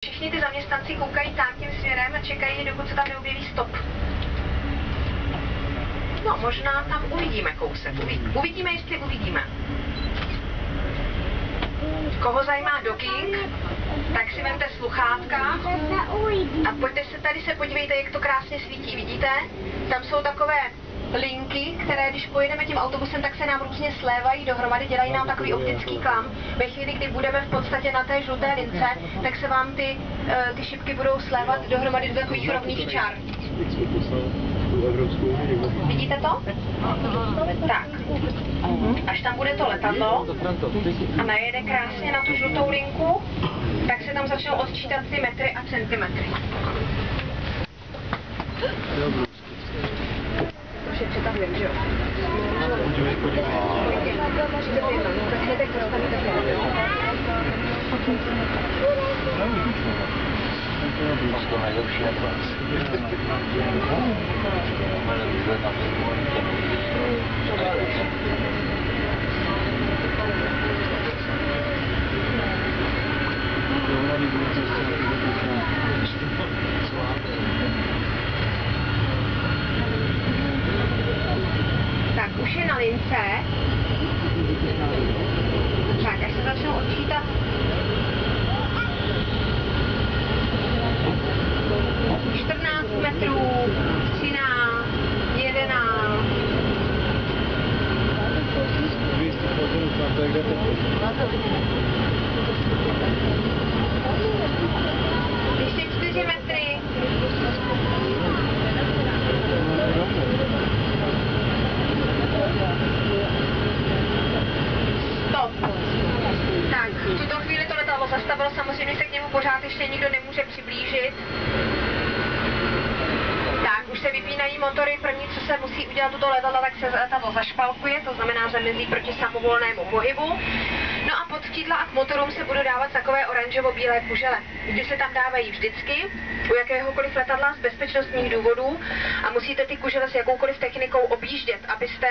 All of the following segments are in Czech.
Všichni ty zaměstnanci koukají tam tím směrem a čekají, dokud se tam neobjeví stop. No, možná tam uvidíme kousek. Uvidíme, jestli uvidíme. Koho zajímá docking, tak si vemte sluchátka a pojďte se tady podívejte, jak to krásně svítí. Vidíte? Tam jsou takové linky, které když pojedeme tím autobusem, tak se nám různě slévají dohromady, dělají nám takový optický klam. Ve chvíli, kdy budeme v podstatě na té žluté lince, tak se vám ty šipky budou slévat dohromady do takových rovných čár. Vidíte to? Tak. Až tam bude to letadlo a najede krásně na tu žlutou linku, tak se tam začnou odčítat ty metry a centimetry. Už je přetahujeme, že jo? To nejlepší na vás. Tak, už je na lince. Tak, až se začnou odčítat 14 metrů, 13, 11. Ještě 4 metry. Stop. Tak, v tuto chvíli to letadlo zastavilo, samozřejmě se k němu pořád ještě nikdo nemůže přiblížit. Tak, už se vypínají motory, první, co se musí udělat tuto letadla, tak se letadlo zašpalkuje, to znamená zamezí proti samovolnému pohybu. No a pod kýdla a k motorům se budou dávat takové oranžovo-bílé kužele. Kdy se tam dávají vždycky, u jakéhokoliv letadla z bezpečnostních důvodů a musíte ty kužele s jakoukoliv technikou objíždět, abyste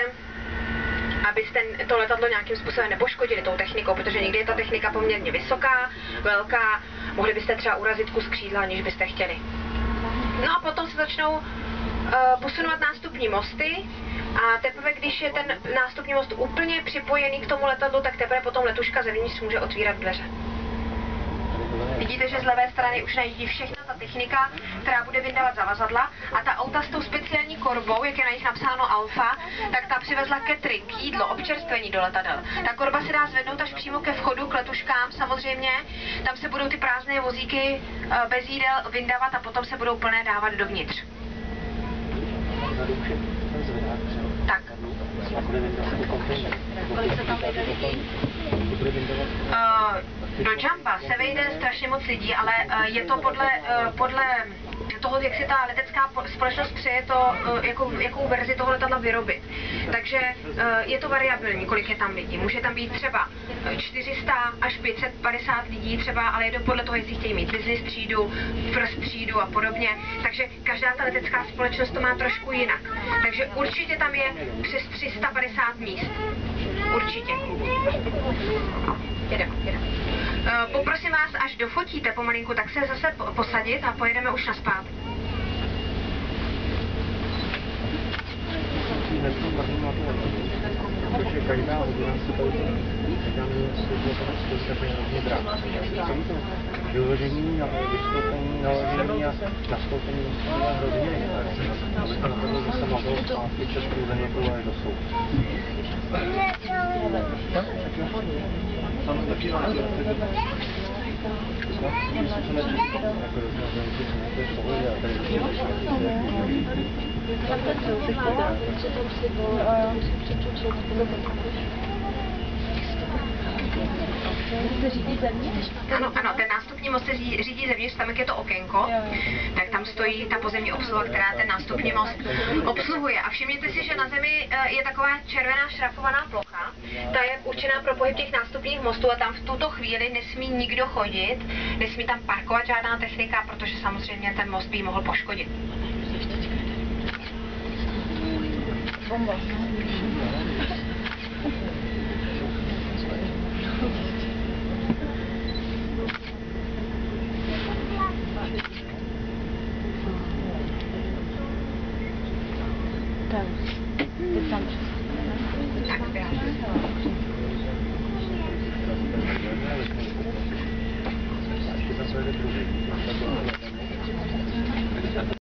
to letadlo nějakým způsobem nepoškodili tou technikou, protože někdy je ta technika poměrně vysoká, velká, mohli byste třeba urazit kus křídla, aniž byste chtěli. No a potom se začnou posunovat nástupní mosty a teprve, když je ten nástupní most úplně připojený k tomu letadlu, tak teprve potom letuška zevnitř může otvírat dveře. Vidíte, že z levé strany už najíždí všechna ta technika, která bude vyndávat zavazadla a ta auta s tou speciální korbou, jak je na nich napsáno Alfa, tak ta přivezla catering, jídlo, občerstvení do letadel. Ta korba se dá zvednout až přímo ke vchodu k letuškám samozřejmě, tam se budou ty prázdné vozíky bez jídel vyndávat a potom se budou plné dávat dovnitř. Tak. Kolik se tam vejde lidí? Do Jamba se vejde strašně moc lidí, ale je to podle toho, jak si ta letecká společnost přeje to, jakou verzi toho letadla vyrobit. Takže je to variabilní, kolik je tam lidí. Může tam být třeba 400 až 550 lidí třeba, ale je to podle toho, jestli chtějí mít business třídu, first třídu a podobně. Takže každá ta letecká společnost to má trošku jinak. Takže určitě tam je přes 350 míst. Určitě. Jedeme. Poprosím vás, až dofotíte pomalinku, tak se zase posadit a pojedeme už nazpát. Protože každá hodina se tady vyložení, vystoupení, naložení a nastoupení musíme hrozně, aby to napadlo zase mohlo zpátky čas průzeně jako až dosud. Tam taky Ano, ten nástupní most se řídí zevnitř, tam jak je to okénko, tak tam stojí ta pozemní obsluha, která ten nástupní most obsluhuje. A všimněte si, že na zemi je taková červená šrafovaná plocha, ta je určená pro pohyb těch nástupních mostů a tam v tuto chvíli nesmí nikdo chodit, nesmí tam parkovat žádná technika, protože samozřejmě ten most by ji mohl poškodit. Bomba. Tam. Ty tam přes. Tak,